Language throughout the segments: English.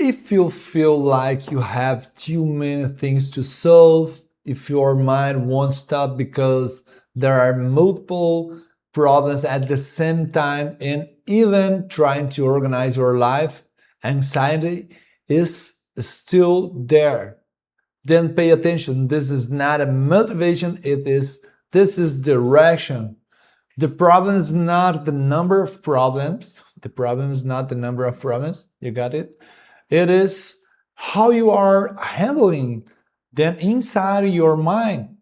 If you feel like you have too many things to solve, if your mind won't stop because there are multiple problems at the same time, and even trying to organize your life, anxiety is still there, then pay attention. This is not a motivation, this is direction. The problem is not the number of problems. The problem is not the number of problems. You got it? It is how you are handling them inside your mind.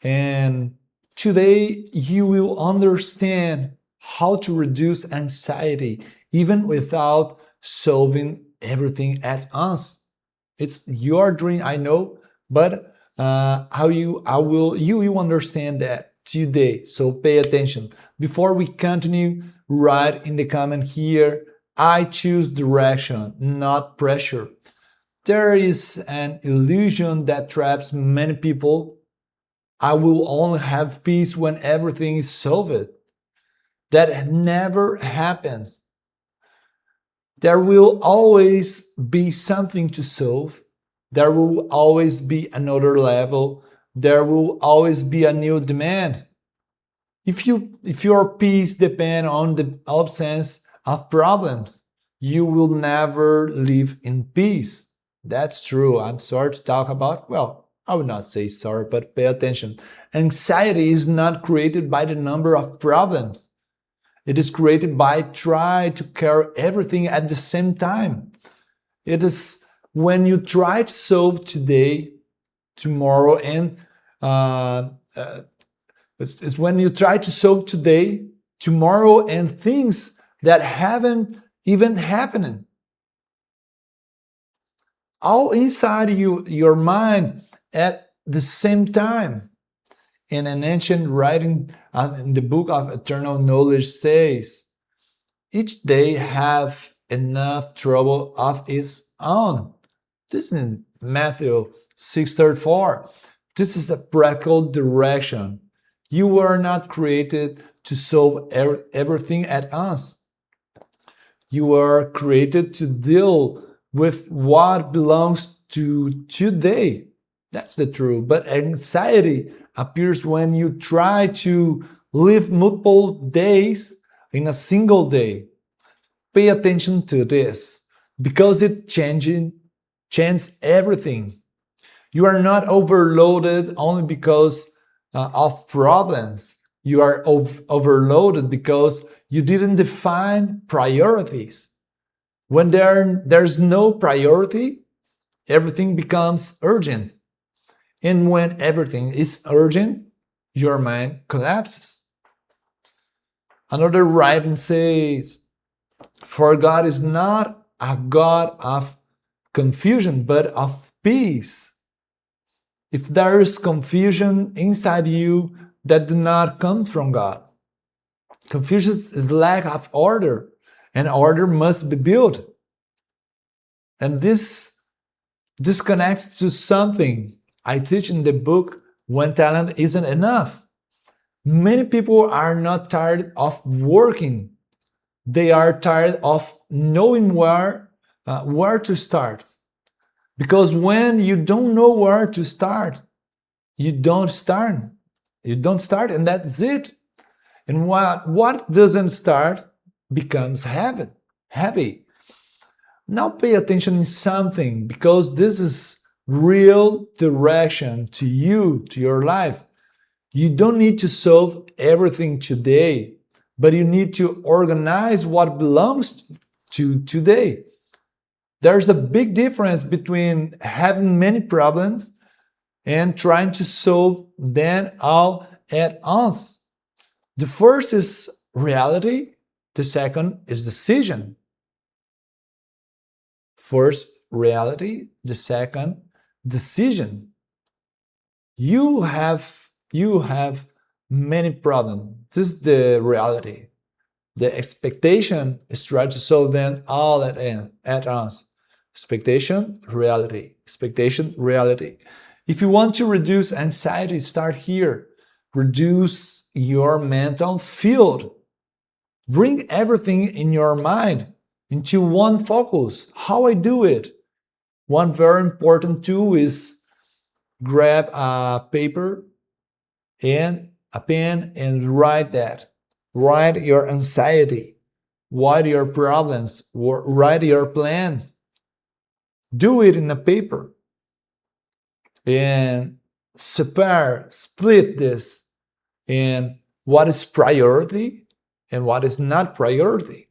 And today you will understand how to reduce anxiety even without solving everything at once. It's your dream, I know, but you will understand that today. So pay attention. Before we continue, write in the comment here, I choose direction, not pressure. There is an illusion that traps many people. I will only have peace when everything is solved. That never happens. There will always be something to solve. There will always be another level. There will always be a new demand. If your peace depends on the absence of problems, you will never live in peace. That's true. I'm sorry to talk about, well, I would not say sorry, but pay attention. Anxiety is not created by the number of problems. It is created by trying to carry everything at the same time. It is when you try to solve today, tomorrow, and it's when you try to solve today, tomorrow, and things that haven't even happened. All inside your mind at the same time. In an ancient writing in the book of eternal knowledge says, each day have enough trouble of its own. This is in Matthew 6:34. This is a practical direction. You were not created to solve everything at once. You were created to deal with what belongs to today. That's the truth. But anxiety appears when you try to live multiple days in a single day. Pay attention to this because it changes everything. You are not overloaded only because of problems. You are overloaded because you didn't define priorities. When there's no priority, everything becomes urgent. And when everything is urgent, your mind collapses. Another writing says, for God is not a God of confusion, but of peace. If there is confusion inside you, that do not come from God. Confusion is lack of order, and order must be built. And this disconnects to something I teach in the book, When Talent Isn't Enough. Many people are not tired of working. They are tired of knowing where to start. Because when you don't know where to start, you don't start. You don't start, and that's it. And what doesn't start becomes heavy. Now pay attention in something, because this is real direction to you, to your life. You don't need to solve everything today, but you need to organize what belongs to today. There's a big difference between having many problems and trying to solve them all at once. The first is reality, the second is decision. First, reality, the second, decision. You have many problems. This is the reality. The expectation is try to solve them all at once. Expectation, reality. Expectation, reality. If you want to reduce anxiety, start here. Reduce your mental field. Bring everything in your mind into one focus. How I do it? One very important tool is grab a paper and a pen and write that. Write your anxiety, write your problems, write your plans. Do it in a paper and split this in what is priority and what is not priority.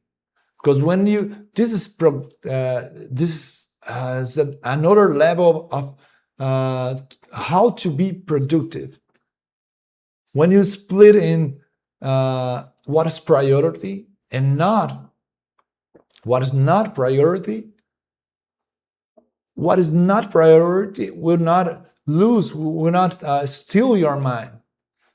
Because when you, this is another level of how to be productive. When you split in what is priority and not what is not priority, what is not priority will not will not steal your mind.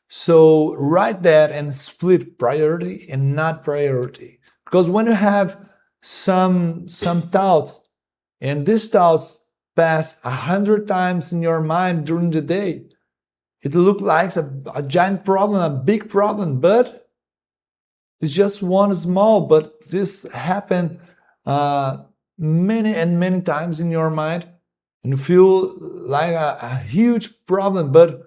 So write that and split priority and not priority. Because when you have some thoughts, and these thoughts pass 100 times in your mind during the day, it looks like a giant problem, a big problem, but it's just one small. But this happened many and many times in your mind, and you feel like a huge problem. But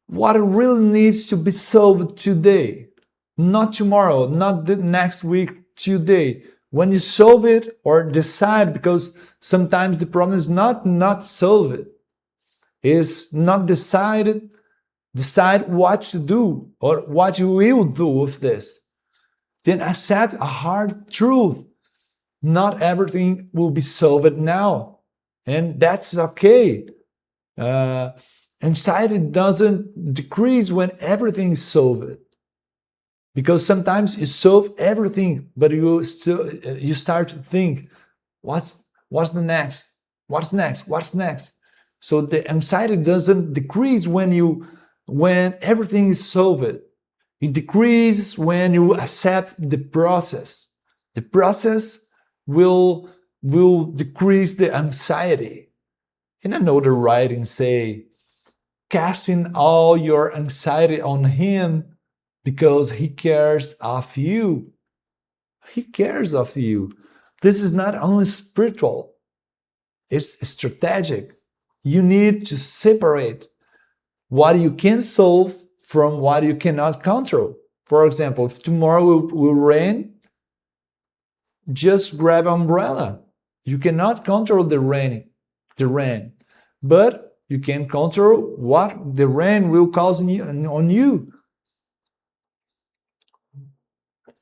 what really needs to be solved today, not tomorrow, not the next week, today. When you solve it or decide, because sometimes the problem is not solved, is not decided, decide what to do or what you will do with this. Then accept a hard truth. Not everything will be solved now, and that's okay. Anxiety doesn't decrease when everything is solved, because sometimes you solve everything, but you start to think, what's the next? What's next? What's next? So the anxiety doesn't decrease when everything is solved. It decreases when you accept the process. The process will decrease the anxiety. In another writing say, casting all your anxiety on him because he cares of you. He cares of you. This is not only spiritual, it's strategic. You need to separate what you can solve from what you cannot control. For example, if tomorrow will rain, just grab an umbrella. You cannot control the rain, but you can control what the rain will cause on you.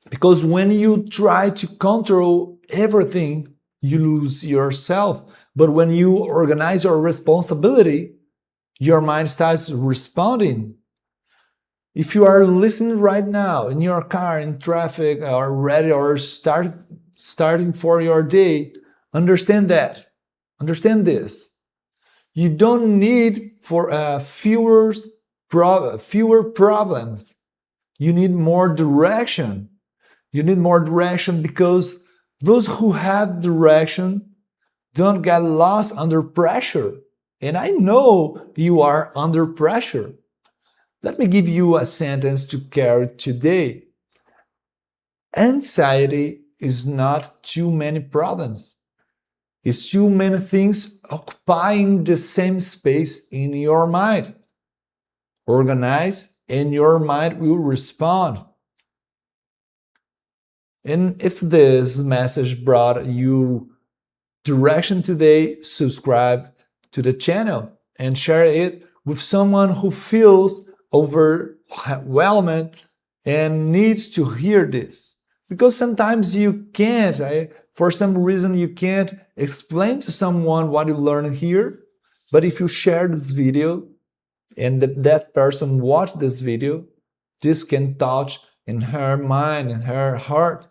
Because when you try to control everything, you lose yourself. But when you organize your responsibility, your mind starts responding. If you are listening right now in your car, in traffic, or ready, or starting for your day, understand that. Understand this. You don't need fewer problems. You need more direction. You need more direction because those who have direction don't get lost under pressure. And I know you are under pressure. Let me give you a sentence to carry today. Anxiety is not too many problems. It's too many things occupying the same space in your mind. Organize and your mind will respond. And if this message brought you direction today, subscribe to the channel and share it with someone who feels overwhelmed and needs to hear this. Because sometimes you can't, right? For some reason you can't explain to someone what you learned here. But if you share this video and that person watched this video, this can touch in her mind, in her heart,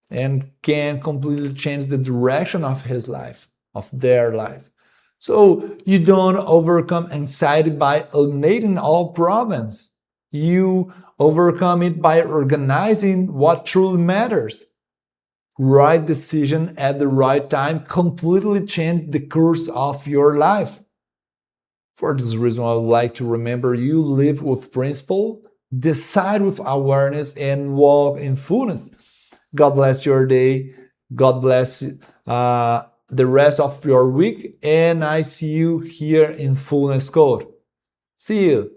and can completely change the direction of his life, of their life. So you don't overcome anxiety by eliminating all problems. You overcome it by organizing what truly matters. Right decision at the right time completely change the course of your life. For this reason, I would like to remember you live with principle, decide with awareness, and walk in fullness. God bless your day. God bless the rest of your week. And I see you here in Fullness Code. See you.